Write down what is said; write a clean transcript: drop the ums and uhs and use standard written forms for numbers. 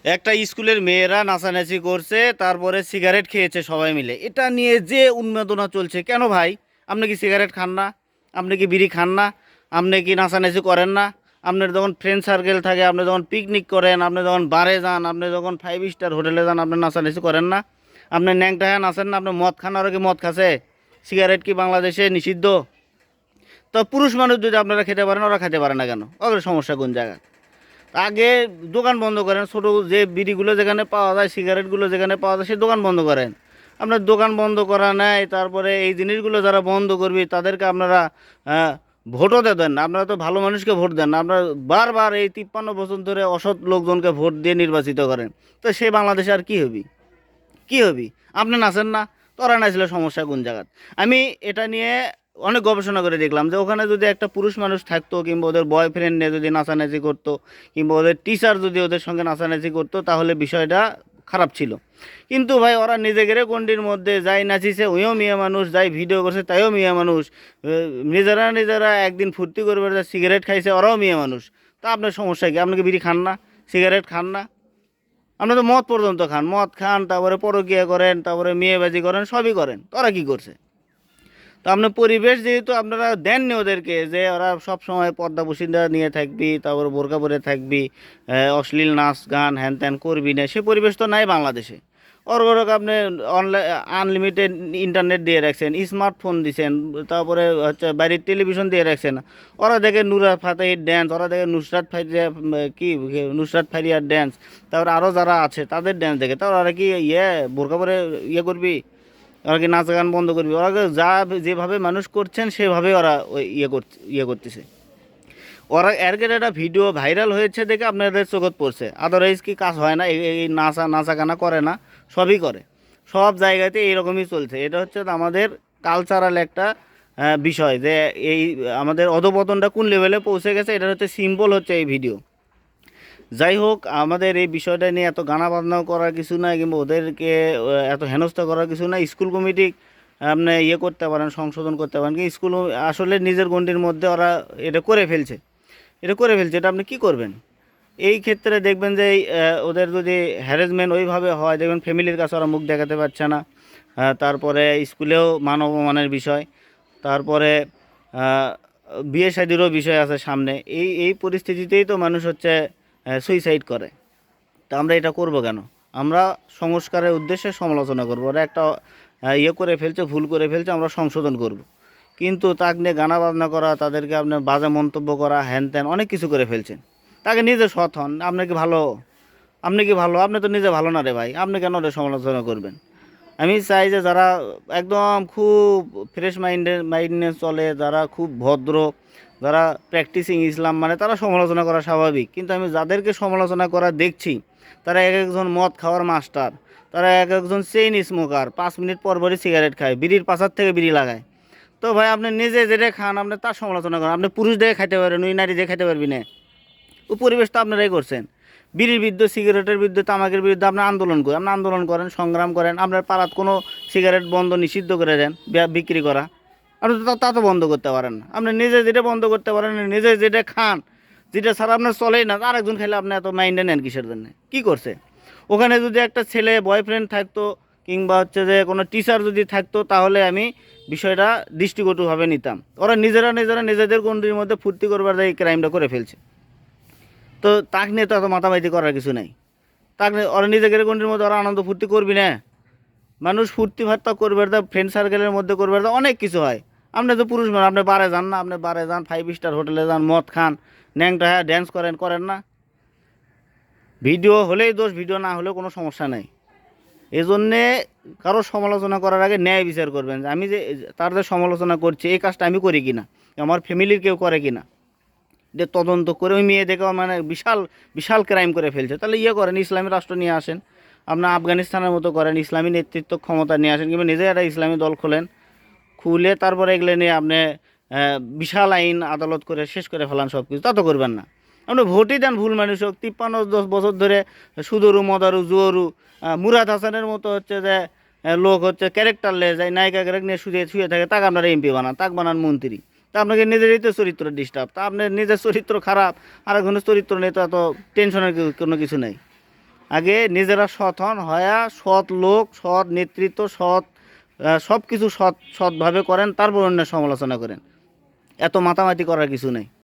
একটা স্কুলের মেয়েরা নাচানাচি করছে, তারপরে সিগারেট খেয়েছে সবাই মিলে। এটা নিয়ে যে উন্মাদনা চলছে, কেন ভাই? আপনি কি সিগারেট খান না? আপনি কি বিড়ি খান না? আপনি কি নাচানাচি করেন না? আপনার যখন ফ্রেন্ড সার্কেল থাকে, আপনি যখন পিকনিক করেন, আপনি যখন বারে যান, আপনি যখন 5 স্টার হোটেলে যান, আপনি নাচানাচি করেন না? আপনি ন্যাংটা হ্যাঁ নাচেন না? আপনি মদ খান, আর কি মদ খাচ্ছে? সিগারেট কি বাংলাদেশে নিষিদ্ধ? তো পুরুষ মানুষ যদি আপনারা খেতে পারেন, ওরা খেতে পারে না কেন? ওদের সমস্যা কোন জায়গায়? আগে দোকান বন্ধ করেন, ছোটো যে বিড়িগুলো যেখানে পাওয়া যায়, সিগারেটগুলো যেখানে পাওয়া যায়, সেই দোকান বন্ধ করেন। আপনার দোকান বন্ধ করা নাই, তারপরে এই জিনিসগুলো যারা বন্ধ করবে তাদেরকে আপনারা ভোটও দেন না। আপনারা তো ভালো মানুষকে ভোট দেন না, আপনারা বারবার এই 53 বছর ধরে অসৎ লোকজনকে ভোট দিয়ে নির্বাচিত করেন। তো সে বাংলাদেশে আর কী হবি? কী হবি? আপনি নাচেন না? তোরা নাচলে সমস্যা কোন জায়গাত? আমি এটা নিয়ে অনেক গবেষণা করে দেখলাম যে ওখানে যদি একটা পুরুষ মানুষ থাকতো, কিংবা ওদের বয়ফ্রেন্ড নিয়ে যদি নাচানাচি করতো, কিংবা ওদের টিচার যদি ওদের সঙ্গে নাচানাচি করতো, তাহলে বিষয়টা খারাপ ছিল। কিন্তু ভাই ওরা নিজেদের গণ্ডির মধ্যে যাই নাচিছে ওইও মেয়ে মানুষ, যাই ভিডিও করছে তাইও মেয়ে মানুষ, নিজেরা নিজেরা একদিন ফুর্তি করবে, যা সিগারেট খাইছে ওরাও মেয়ে মানুষ। তা আপনার সমস্যা কি? আপনি কি বিড়ি খান না? সিগারেট খান না? আপনি তো মদ পর্যন্ত খান, মদ খান, তারপরে পরকীয়া করেন, তারপরে মেয়েবাজি করেন, সবই করেন। তোরা কি করছে? তো আপনার পরিবেশ যেহেতু আপনারা দেননি ওদেরকে, যে ওরা সব সময় পর্দা পর্দা নিয়ে থাকবি, তারপরে বোরকা পরে থাকবি, অশ্লীল নাচ গান হ্যান ত্যান করবি না, সে পরিবেশ তো নাই বাংলাদেশে। ওরক আপনি অনলাইন আনলিমিটেড ইন্টারনেট দিয়ে রাখছেন, স্মার্টফোন দিছেন, তারপরে হচ্ছে বাইরের টেলিভিশন দিয়ে রাখছেন। ওরা দেখে নুরা ফাতেহির ড্যান্স, ওরা দেখে নুসরাত ফারিয়া, কি নুসরাত ফারিয়ার ড্যান্স, তারপরে আরও যারা আছে তাদের ড্যান্স দেখে। তারপর ওরা কি বোরকা পরে করবি? ওরা কি নাচ গান বন্ধ করবি? ওরা যা যেভাবে মানুষ করছেন সেভাবে ওরা ওই করতেছে। ওরা এর একটা ভিডিও ভাইরাল হয়েছে দেখে আপনাদের চোখত পড়ছে, আদারওয়াইজ কি কাজ হয় না? এই নাচা গানা করে না? সবই করে। সব জায়গাতে এইরকমই চলছে। এটা হচ্ছে আমাদের কালচারাল একটা বিষয়, যে এই আমাদের অধপতনটা কোন লেভেলে পৌঁছে গেছে, এটা হচ্ছে সিম্বল হচ্ছে এই ভিডিও। যাই হোক, আমাদের এই বিষয়টা নিয়ে এত গানা বাজনাও করার কিছু নাই, কিংবা ওদেরকে এত হেনস্থা করার কিছু নাই। স্কুল কমিটি আপনি করতে পারেন, সংশোধন করতে পারেন। কি স্কুল আসলে নিজের গণ্ডির মধ্যে ওরা এটা করে ফেলছে, এটা আপনি কি করবেন? এই ক্ষেত্রে দেখবেন যে ওদের যদি হ্যারাসমেন্ট ওইভাবে হয়, দেখবেন ফ্যামিলির কাছে ওরা মুখ দেখাতে পারছে না। তারপরে স্কুলেও মান অপমানের বিষয়, তারপরে আহ, বিয়ে শাদিরও বিষয় আছে সামনে। এই পরিস্থিতিতেই তো মানুষ হচ্ছে সুইসাইড করে। তা আমরা এটা করব কেন? আমরা সংস্কারের উদ্দেশ্যে সমালোচনা করব। ওরা একটা করে ফেলছে, ভুল করে ফেলছে, আমরা সংশোধন করব। কিন্তু তাকে নিয়ে গানা বাজনা করা, তাদেরকে আপনার বাজে মন্তব্য করা, হ্যান ত্যান অনেক কিছু করে ফেলছেন। তাকে নিজে সৎ হন। আপনি কি ভালো? আপনি কি ভালো? আপনি তো নিজে ভালো না রে ভাই, আপনি কেন ওদের সমালোচনা করবেন? আমি চাই যে যারা একদম খুব ফ্রেশ মাইন্ডে চলে, যারা খুব ভদ্র, যারা প্র্যাকটিসিং ইসলাম মানে, তারা সমালোচনা করা স্বাভাবিক। কিন্তু আমি যাদেরকে সমালোচনা করা দেখছি, তারা এক একজন মদ খাওয়ার মাস্টার, তারা এক একজন চেইন স্মোকার, 5 মিনিট পর পরই সিগারেট খায়, বিড়ির পাশার থেকে বিড়ি লাগায়। তো ভাই আপনি নিজে যেটা খান, আপনি তার সমালোচনা করেন। আপনি পুরুষ দেখে খাইতে পারবেন, ওই নারী দেখে খাইতে পারবি না? ও পরিবেশ তো আপনারাই করছেন। বিড়ির বিরুদ্ধে, সিগারেটের বিরুদ্ধে, তামাকের বিরুদ্ধে আপনি আন্দোলন করেন, সংগ্রাম করেন। আপনার পাড়াত কোনো সিগারেট বন্ধ নিষিদ্ধ করে দেন, বিক্রি করা। আপনি তো তা তো বন্ধ করতে পারেন না। আপনি নিজে যেটা বন্ধ করতে পারেন, নিজে যেটা খান, যেটা ছাড়া আপনার চলেই না, আরেকজন খেলে আপনি এত মাইন্ডে নেন কিসের জন্য? কী করছে? ওখানে যদি একটা ছেলে বয়ফ্রেন্ড থাকতো, কিংবা হচ্ছে যে কোনো টিচার যদি থাকতো, তাহলে আমি বিষয়টা দৃষ্টিকটুভাবে নিতাম। ওরা নিজেরা নিজেদের গণ্ডির মধ্যে ফুর্তি করবার এই ক্রাইমটা করে ফেলছে। তো তাকে নিয়ে তো এত মাতামাতি করার কিছু নাই। তাকে ওরা নিজেদের গণ্ডির মধ্যে ওরা আনন্দ ফুর্তি করবি না? মানুষ ফুর্তি ফার্তা করবে, তা ফ্রেন্ড সার্কেলের মধ্যে করবে, তা অনেক কিছু হয়। আপনি তো পুরুষ মানুষ, আপনি বারে যান না? আপনি বারে যান, 5 স্টার হোটেলে যান, মদ খান, ন্যাংটা হ্যাঁ ড্যান্স করেন না? ভিডিও হলেই দোষ, ভিডিও না হলেও কোনো সমস্যা নেই। এই জন্যে কারো সমালোচনা করার আগে ন্যায় বিচার করবেন, যে আমি যে তার যে সমালোচনা করছি, এই কাজটা আমি করি কিনা, আমার ফ্যামিলির কেউ করে কিনা। যে তদন্ত করে ওই মেয়ে দেখে মানে বিশাল বিশাল ক্রাইম করে ফেলছে, তাহলে করেন, ইসলামী রাষ্ট্র নিয়ে আসেন। আপনার আফগানিস্তানের মতো করেন, ইসলামী নেতৃত্ব ক্ষমতা নিয়ে আসেন, কিংবা নিজে একটা ইসলামী দল খোলেন, খুলে তারপরে এগুলো নিয়ে আপনি বিশাল আইন আদালত করে শেষ করে ফেলান সব কিছু। তা তো করবেন না। আপনি ভোটই দেন ভুল মানুষ হোক। 53-10 বছর ধরে সুদরু মদারু জুয়রু মুরাদ হাসানের মতো হচ্ছে যে লোক হচ্ছে ক্যারেক্টারলেস, এই নায়িকা ক্যারেক্টার নিয়ে শুয়ে শুয়ে থাকে, তাকে আপনারা এমপি বানান, তাকে বানান মন্ত্রী। তা আপনাকে নিজেরই তো চরিত্র ডিস্টার্ব। তা আপনার নিজের চরিত্র খারাপ, আর একজনের চরিত্র নিয়ে তো এত টেনশনের কোনো কিছু নেই। আগে নিজেরা সৎ হন, হয়া সৎ লোক, সৎ নেতৃত্ব, সৎ সব কিছু সৎভাবে করেন, তারপর অন্যের সমালোচনা করেন। এত মাতামাতি করার কিছু নেই।